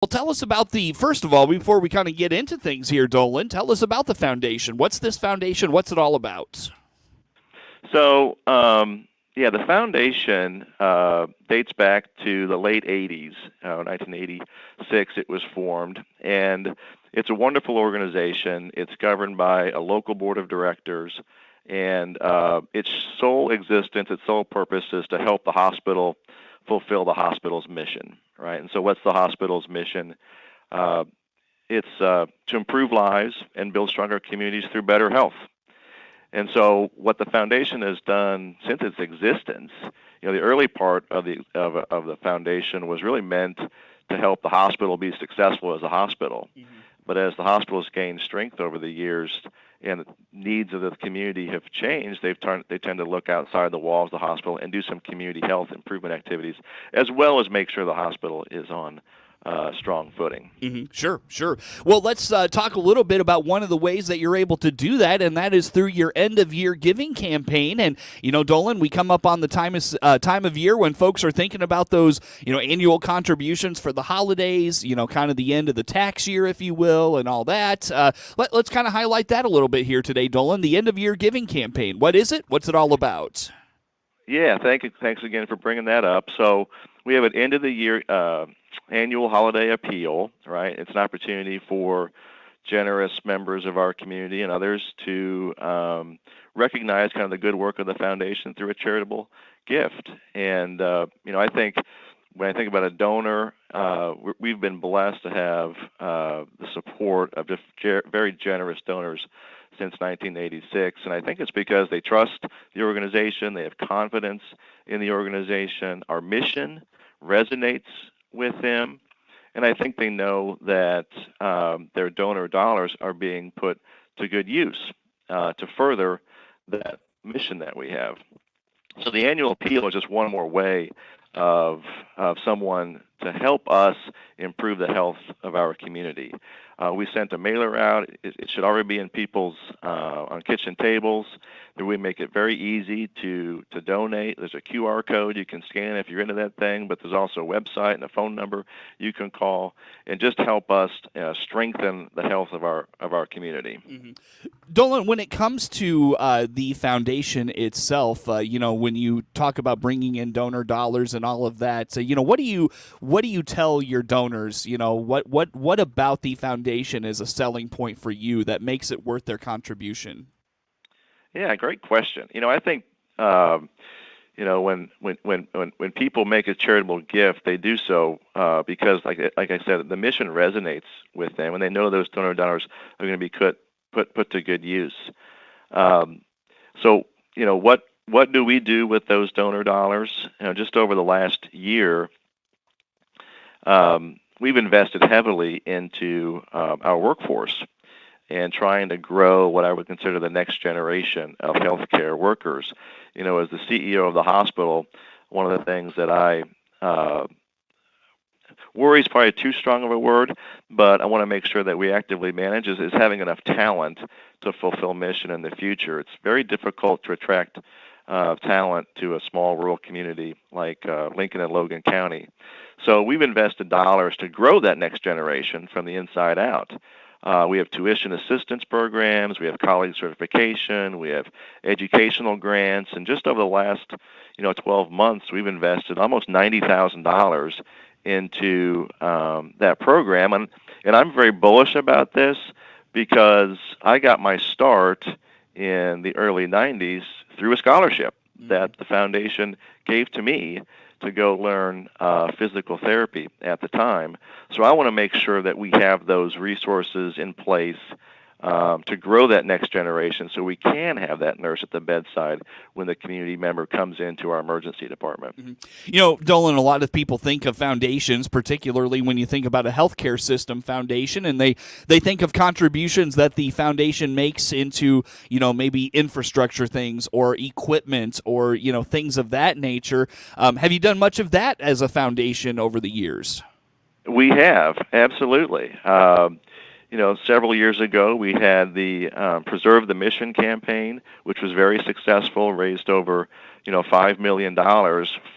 Well, tell us about first of all, before we kind of get into things here, Dolan, tell us about the foundation. What's this foundation? What's it all about? So, yeah, the foundation dates back to the late 80s, 1986 it was formed, and it's a wonderful organization. It's governed by a local board of directors, and its sole existence, its sole purpose is to help the hospital fulfill the hospital's mission, right? And so what's the hospital's mission? Uh, it's to improve lives and build stronger communities through better health. And so, what the foundation has done since its existence, the early part of the foundation was really meant to help the hospital be successful as a hospital. But as the hospital's gained strength over the years and the needs of the community have changed, they tend to look outside the walls of the hospital and do some community health improvement activities, as well as make sure the hospital is on strong footing. Sure, sure. Well, let's talk a little bit about one of the ways that you're able to do that, and that is through your end-of-year giving campaign. And, Dolan, we come up on the time of year when folks are thinking about those, annual contributions for the holidays, kind of the end of the tax year, if you will, and all that. Let's kind of highlight that a little bit here today, Dolan, the end-of-year giving campaign. What is it? What's it all about? Yeah, thanks again for bringing that up. So we have an end-of-the-year annual holiday appeal, right? It's an opportunity for generous members of our community and others to recognize kind of the good work of the foundation through a charitable gift. And, I think when I think about a donor, we've been blessed to have the support of just very generous donors since 1986, and I think it's because they trust the organization, they have confidence in the organization, our mission resonates with them, and I think they know that their donor dollars are being put to good use to further that mission that we have. So the annual appeal is just one more way of someone to help us improve the health of our community. We sent a mailer out. It should already be in people's on kitchen tables. We make it very easy to donate. There's a QR code you can scan if you're into that thing, but there's also a website and a phone number you can call and just help us strengthen the health of our community. Dolan, when it comes to the foundation itself, when you talk about bringing in donor dollars and all of that, so what do you tell your donors? What about the foundation is a selling point for you that makes it worth their contribution? Yeah, great question. I think when people make a charitable gift, they do so because, like I said, the mission resonates with them, and they know those donor dollars are going to be put to good use. So, what do we do with those donor dollars? Just over the last year, we've invested heavily into our workforce and trying to grow what I would consider the next generation of healthcare workers. As the CEO of the hospital, one of the things that I worry is probably too strong of a word, but I want to make sure that we actively manage is having enough talent to fulfill mission in the future. It's very difficult to attract talent to a small rural community like Lincoln and Logan County. So we've invested dollars to grow that next generation from the inside out. We have tuition assistance programs, we have college certification, we have educational grants, and just over the last 12 months, we've invested almost $90,000 into that program. And I'm very bullish about this because I got my start in the early 90s through a scholarship that the foundation gave to me to go learn physical therapy at the time. So I want to make sure that we have those resources in place to grow that next generation so we can have that nurse at the bedside when the community member comes into our emergency department. Dolan, a lot of people think of foundations, particularly when you think about a healthcare system foundation, and they think of contributions that the foundation makes into, maybe infrastructure things or equipment or, things of that nature. Have you done much of that as a foundation over the years? We have, absolutely. Several years ago, we had the Preserve the Mission campaign, which was very successful, raised over, $5 million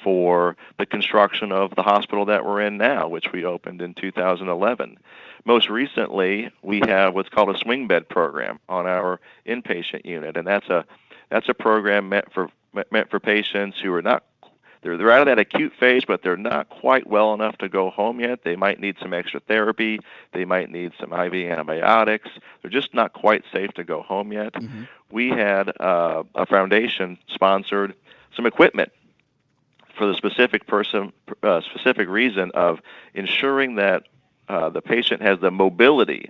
for the construction of the hospital that we're in now, which we opened in 2011. Most recently, we have what's called a swing bed program on our inpatient unit, and that's a program meant for patients who are not. They're out of that acute phase, but they're not quite well enough to go home yet. They might need some extra therapy. They might need some IV antibiotics. They're just not quite safe to go home yet. Mm-hmm. We had a foundation sponsored some equipment for the specific reason of ensuring that the patient has the mobility,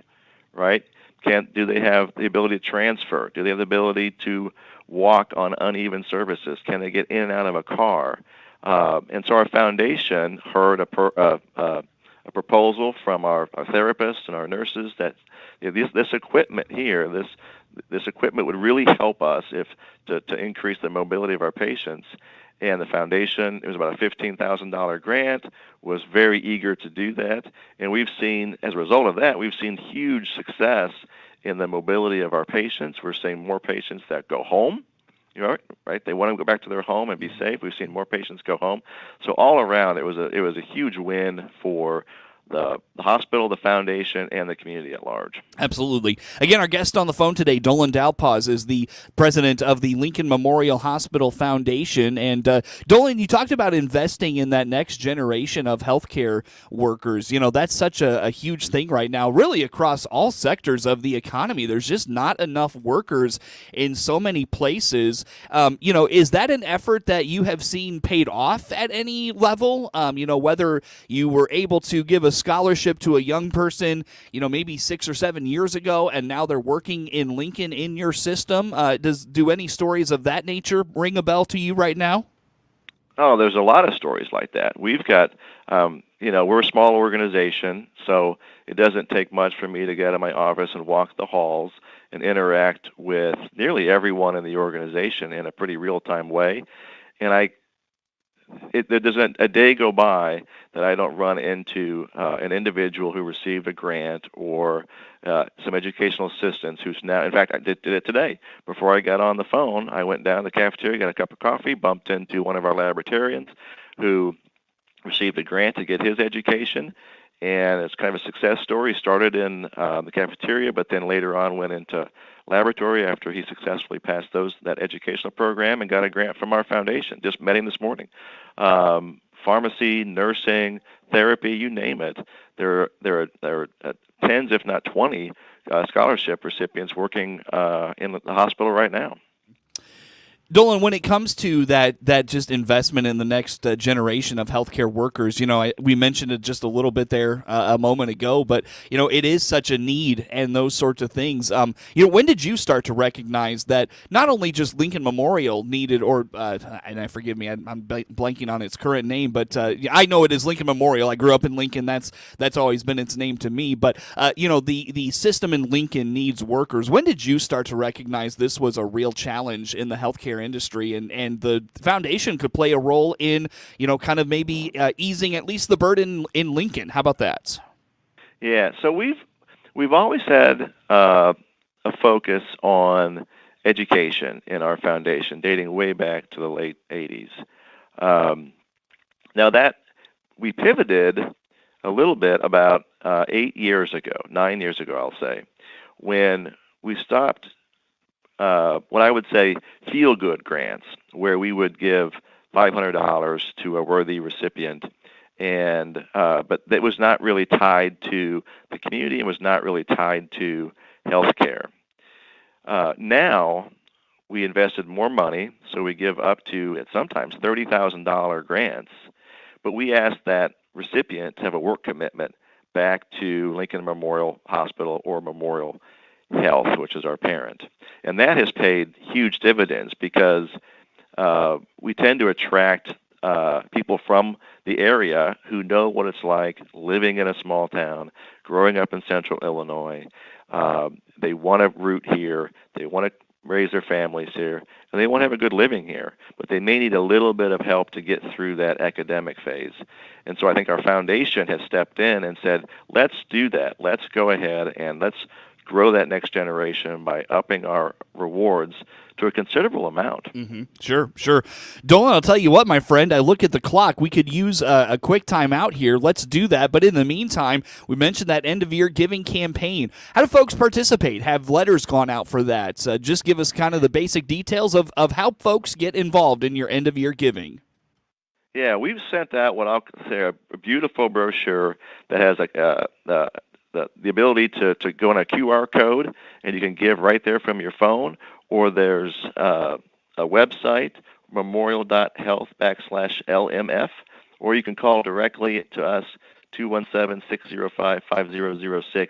right? Do they have the ability to transfer? Do they have the ability to walk on uneven surfaces? Can they get in and out of a car? And so our foundation heard a proposal from our therapists and our nurses that this equipment here, this equipment would really help us to increase the mobility of our patients. And the foundation, it was about a $15,000 grant, was very eager to do that. And we've seen, as a result of that, we've seen huge success in the mobility of our patients. We're seeing more patients that go home. Right? They want to go back to their home and be safe. We've seen more patients go home. So all around, it was a huge win for the hospital, the foundation, and the community at large. Absolutely. Again, our guest on the phone today, Dolan Dalpoas, is the president of the Lincoln Memorial Hospital Foundation. And Dolan, you talked about investing in that next generation of healthcare workers. That's such a huge thing right now, really across all sectors of the economy. There's just not enough workers in so many places. Is that an effort that you have seen paid off at any level? Whether you were able to give a scholarship to a young person, maybe 6 or 7 years ago, and now they're working in Lincoln in your system. Do any stories of that nature ring a bell to you right now? Oh, there's a lot of stories like that. We've got, we're a small organization, so it doesn't take much for me to get out of my office and walk the halls and interact with nearly everyone in the organization in a pretty real-time way. And there doesn't a day go by that I don't run into an individual who received a grant or some educational assistance who's now, in fact, I did it today. Before I got on the phone, I went down to the cafeteria, got a cup of coffee, bumped into one of our laboratorians who received a grant to get his education. And it's kind of a success story. He started in the cafeteria, but then later on went into laboratory after he successfully passed that educational program and got a grant from our foundation. Just met him this morning. Pharmacy, nursing, therapy, you name it. There are tens, if not 20, scholarship recipients working in the hospital right now. Dolan, when it comes to that just investment in the next generation of healthcare workers, we mentioned it just a little bit there a moment ago, but it is such a need and those sorts of things. When did you start to recognize that not only just Lincoln Memorial needed, or and forgive me, I'm blanking on its current name, but I know it is Lincoln Memorial. I grew up in Lincoln. That's always been its name to me. But the system in Lincoln needs workers. When did you start to recognize this was a real challenge in the healthcare industry, and the foundation could play a role in, kind of maybe easing at least the burden in Lincoln? How about that? Yeah, so we've always had a focus on education in our foundation, dating way back to the late 80s. Now that we pivoted a little bit about 9 years ago, I'll say, when we stopped what I would say feel-good grants, where we would give $500 to a worthy recipient, and but that was not really tied to the community and was not really tied to healthcare. Now we invested more money, so we give up to at sometimes $30,000 grants, but we ask that recipient to have a work commitment back to Lincoln Memorial Hospital or Memorial Health, which is our parent. And that has paid huge dividends because we tend to attract people from the area who know what it's like living in a small town, growing up in central Illinois. They want to root here. They want to raise their families here, and they want to have a good living here, but they may need a little bit of help to get through that academic phase. And so I think our foundation has stepped in and said, let's do that. Let's go ahead and let's grow that next generation by upping our rewards to a considerable amount. Mm-hmm. Sure. Dolan, I'll tell you what, my friend, I look at the clock. We could use a quick time out here. Let's do that. But in the meantime, we mentioned that end-of-year giving campaign. How do folks participate? Have letters gone out for that? Just give us kind of the basic details of how folks get involved in your end-of-year giving. Yeah, we've sent out what I'll say a beautiful brochure that has the ability to go on a QR code, and you can give right there from your phone, or there's a website, memorial.health/LMF, or you can call directly to us, 217-605-5006,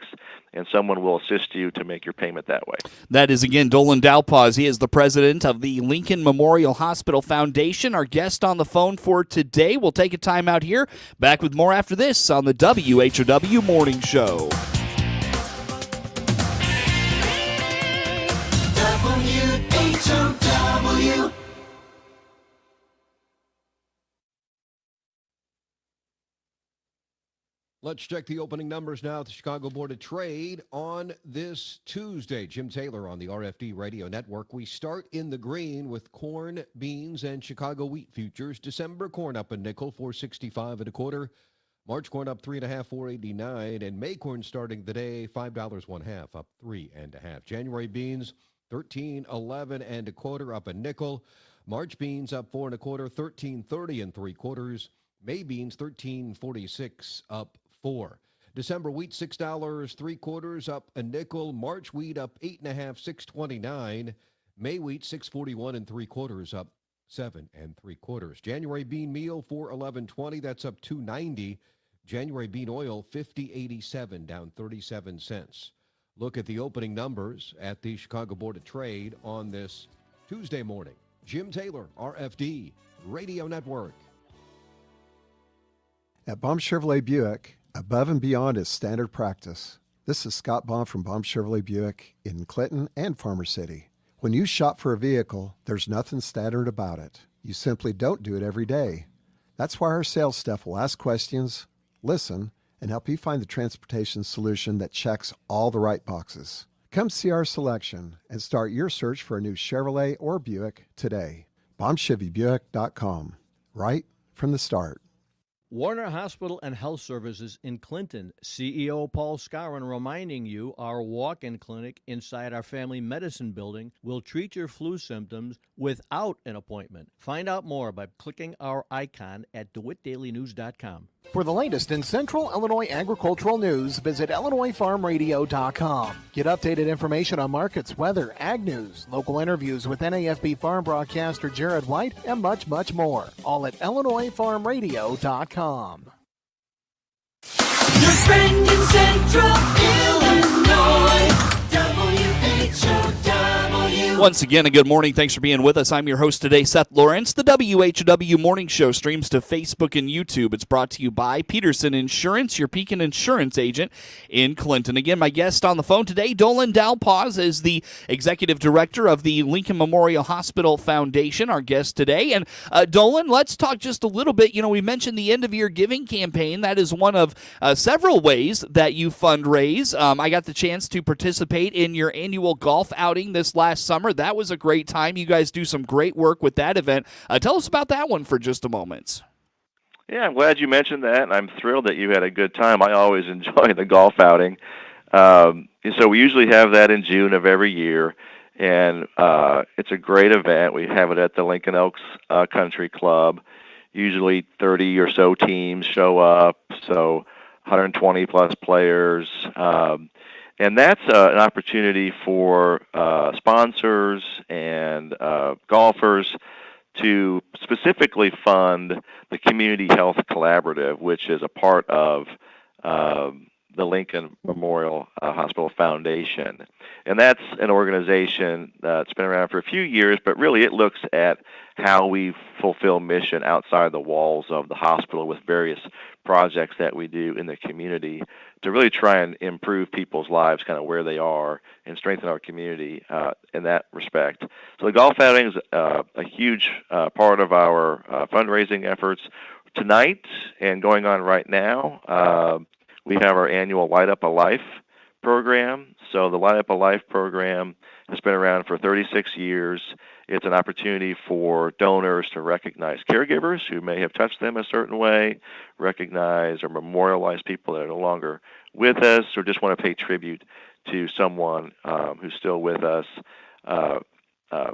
and someone will assist you to make your payment that way. That is, again, Dolan Dalpoas. He is the president of the Lincoln Memorial Hospital Foundation, our guest on the phone for today. We'll take a time out here. Back with more after this on the WHOW Morning Show. WHOW. Let's check the opening numbers now at the Chicago Board of Trade on this Tuesday. Jim Taylor on the RFD Radio Network. We start in the green with corn, beans, and Chicago wheat futures. December corn up a nickel, $4.65 1/4. March corn up 3.5, $4.89. And May corn starting the day, $5 1/2, up 3.5. January beans, $13.11 1/4, up a nickel. March beans up 4 1/4, $13.30 3/4. May beans, $13.46, up 4. December wheat, $6 3/4, up a nickel. March wheat up 8.5, $6.29. May wheat, $6.41 3/4, up 7 3/4. January bean meal, $4.11.20, that's up $2.90. January bean oil, $50.87, down 37 cents. Look at the opening numbers at the Chicago Board of Trade on this Tuesday morning. Jim Taylor, RFD Radio Network. At Baum Chevrolet Buick, above and beyond is standard practice. This is Scott Baum from Baum Chevrolet Buick in Clinton and Farmer City. When you shop for a vehicle, there's nothing standard about it. You simply don't do it every day. That's why our sales staff will ask questions, listen, and help you find the transportation solution that checks all the right boxes. Come see our selection and start your search for a new Chevrolet or Buick today. BaumChevyBuick.com. Right from the start. Warner Hospital and Health Services in Clinton. CEO Paul Scarron reminding you our walk-in clinic inside our family medicine building will treat your flu symptoms without an appointment. Find out more by clicking our icon at DeWittDailyNews.com. For the latest in Central Illinois agricultural news, visit IllinoisFarmRadio.com. Get updated information on markets, weather, ag news, local interviews with NAFB farm broadcaster Jared White, and much, much more. All at IllinoisFarmRadio.com. Your friend in Central Illinois, WHOW. Once again, a good morning. Thanks for being with us. I'm your host today, Seth Lawrence. The WHOW Morning Show streams to Facebook and YouTube. It's brought to you by Peterson Insurance, your Pekin Insurance agent in Clinton. Again, my guest on the phone today, Dolan Dalpoas, is the executive director of the Lincoln Memorial Hospital Foundation, our guest today. And Dolan, let's talk just a little bit. You know, we mentioned the end-of-year giving campaign. That is one of several ways that you fundraise. I got the chance to participate in your annual golf outing this last summer. That was a great time. You guys do some great work with that event. Tell us about that one for just a moment. Yeah, I'm glad you mentioned that, and I'm thrilled that you had a good time. I always enjoy the golf outing. So we usually have that in June of every year, and it's a great event. We have it at the Lincoln Oaks Country Club. Usually 30 or so teams show up, so 120-plus players. And that's an opportunity for sponsors and golfers to specifically fund the Community Health Collaborative, which is a part of the Lincoln Memorial Hospital Foundation. And that's an organization that's been around for a few years, but really it looks at how we fulfill mission outside the walls of the hospital with various projects that we do in the community to really try and improve people's lives kind of where they are and strengthen our community in that respect. So the golf outing is a huge part of our fundraising efforts tonight and going on right now. We have our annual Light Up a Life program. So the Light Up a Life program has been around for 36 years. It's an opportunity for donors to recognize caregivers who may have touched them a certain way, recognize or memorialize people that are no longer with us, or just want to pay tribute to someone who's still with us.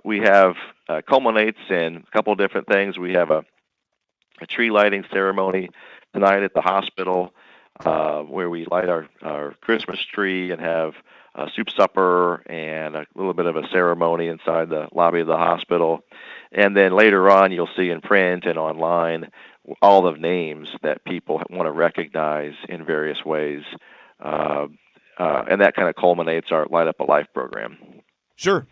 We have culminates in a couple of different things. We have a tree lighting ceremony tonight at the hospital where we light our Christmas tree and have a soup supper and a little bit of a ceremony inside the lobby of the hospital. And then later on, you'll see in print and online all the names that people want to recognize in various ways. And that kind of culminates our Light Up a Life program. Sure.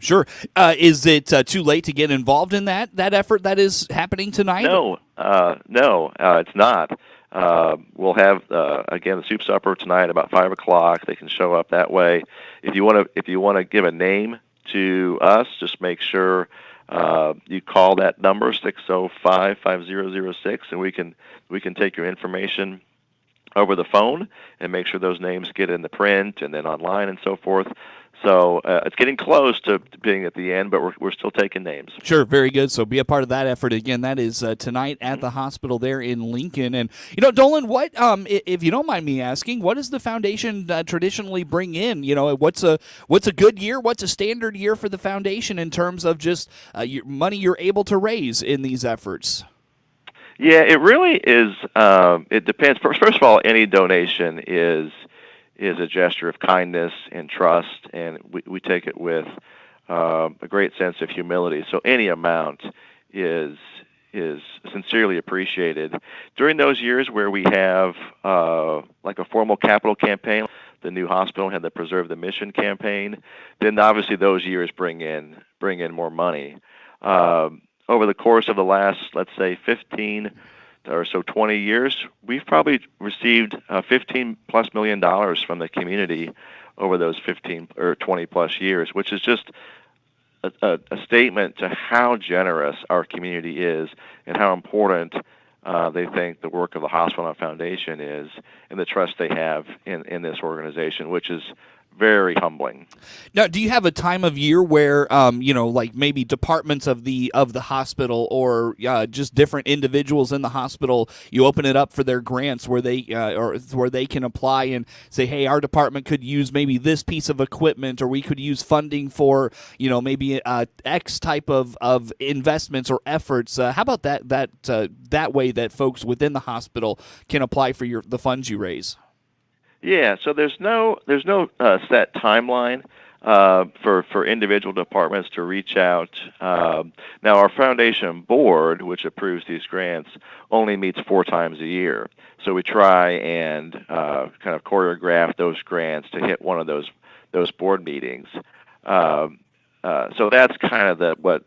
Is it too late to get involved in that effort that is happening tonight? No, it's not. We'll have again the soup supper tonight about 5 o'clock. They can show up that way. If you want to give a name to us, just make sure you call that number 605-5006, and we can take your information over the phone and make sure those names get in the print and then online and so forth. So it's getting close to being at the end, but we're still taking names. Sure, very good. So be a part of that effort. Again, that is tonight at the hospital there in Lincoln. And, Dolan, what, if you don't mind me asking, what does the foundation traditionally bring in? What's a good year? What's a standard year for the foundation in terms of just your money you're able to raise in these efforts? Yeah, it really is. It depends. First of all, any donation is a gesture of kindness and trust, and we take it with a great sense of humility. So any amount is sincerely appreciated. During those years where we have like a formal capital campaign, the new hospital had the Preserve the Mission campaign, then obviously those years bring in more money. Over the course of the last, let's say, 15 or so 20 years, we've probably received $15+ million from the community over those 15 or 20 plus years, which is just a statement to how generous our community is and how important they think the work of the hospital and foundation is, and the trust they have in this organization, which is very humbling. Now, do you have a time of year where, like maybe departments of the hospital or just different individuals in the hospital, you open it up for their grants where they can apply and say, hey, our department could use maybe this piece of equipment, or we could use funding for, maybe X type of investments or efforts. How about that way that folks within the hospital can apply for the funds you raise? Yeah, so there's no set timeline for individual departments to reach out. Now, our foundation board, which approves these grants, only meets 4 times a year. So we try and kind of choreograph those grants to hit one of those board meetings. So that's kind of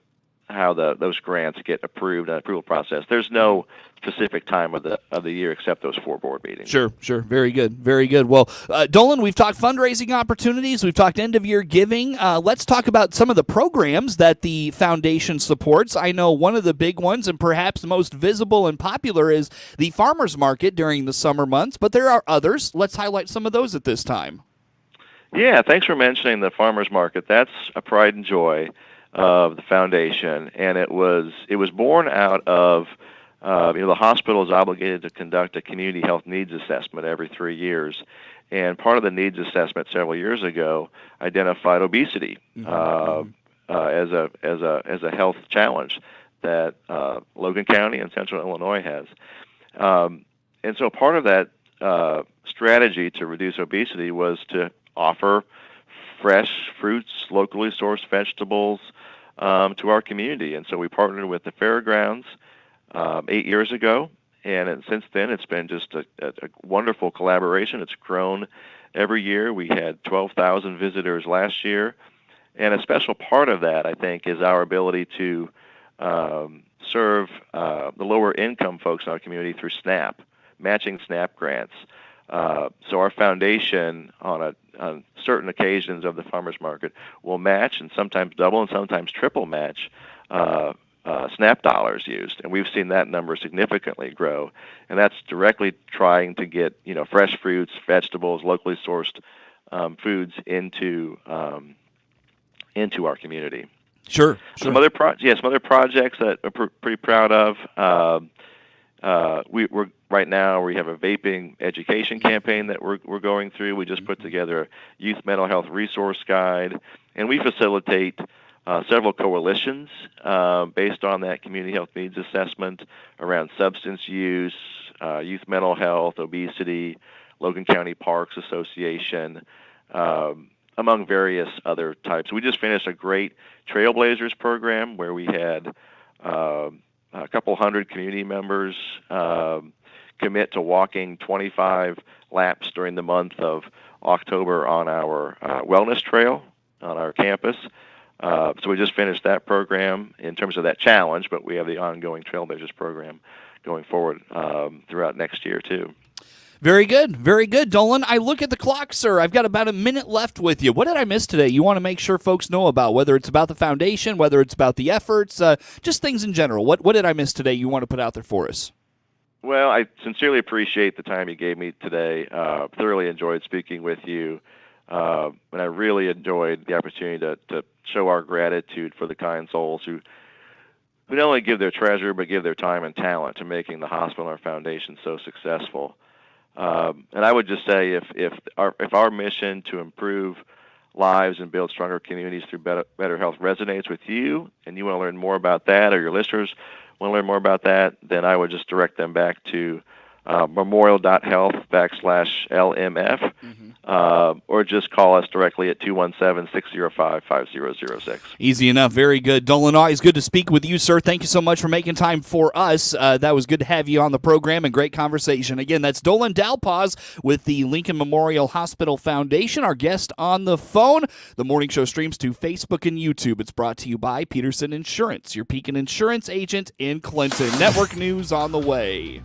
how those grants get approved and approval process. There's no specific time of the year except those 4 board meetings. Sure. Very good. Well, Dolan, we've talked fundraising opportunities. We've talked end-of-year giving. Let's talk about some of the programs that the foundation supports. I know one of the big ones, and perhaps the most visible and popular, is the farmers market during the summer months, but there are others. Let's highlight some of those at this time. Yeah, thanks for mentioning the farmers market. That's a pride and joy of the foundation, and it was born out of the hospital is obligated to conduct a community health needs assessment every 3 years, and part of the needs assessment several years ago identified obesity as a health challenge that Logan County and Central Illinois has, and so part of that strategy to reduce obesity was to offer fresh fruits, locally sourced vegetables to our community. And so we partnered with the fairgrounds 8 years ago, and since then it's been just a wonderful collaboration. It's grown every year. We had 12,000 visitors last year, and a special part of that, I think, is our ability to serve the lower income folks in our community through SNAP, matching SNAP grants. So our foundation on certain occasions of the farmers market will match and sometimes double and sometimes triple match SNAP dollars used, and we've seen that number significantly grow. And that's directly trying to get fresh fruits, vegetables, locally sourced foods into our community. Sure. Some other projects that we're pretty proud of. We're right now we have a vaping education campaign that we're going through. We just put together a youth mental health resource guide, and we facilitate several coalitions based on that community health needs assessment around substance use, youth mental health, obesity, Logan County Parks Association, among various other types. We just finished a great Trailblazers program where we had a couple hundred community members commit to walking 25 laps during the month of October on our wellness trail on our campus. So we just finished that program in terms of that challenge, but we have the ongoing Trailblazers program going forward throughout next year too. Very good. Very good, Dolan. I look at the clock, sir. I've got about a minute left with you. What did I miss today you want to make sure folks know about, whether it's about the foundation, whether it's about the efforts, just things in general? What did I miss today you want to put out there for us? Well, I sincerely appreciate the time you gave me today. Thoroughly enjoyed speaking with you. And I really enjoyed the opportunity to show our gratitude for the kind souls who not only give their treasure, but give their time and talent to making the hospital and our foundation so successful. And I would just say if our mission to improve lives and build stronger communities through better health resonates with you, and you want to learn more about that, or your listeners want to learn more about that, then I would just direct them back to memorial.health/LMF, or just call us directly at 217-605-5006. Easy enough. Very good. Dolan, always good to speak with you, sir. Thank you so much for making time for us. That was good to have you on the program and great conversation. Again, that's Dolan Dalpoas with the Lincoln Memorial Hospital Foundation, our guest on the phone. The morning show streams to Facebook and YouTube. It's brought to you by Peterson Insurance, your Pekin Insurance agent in Clinton. Network news on the way.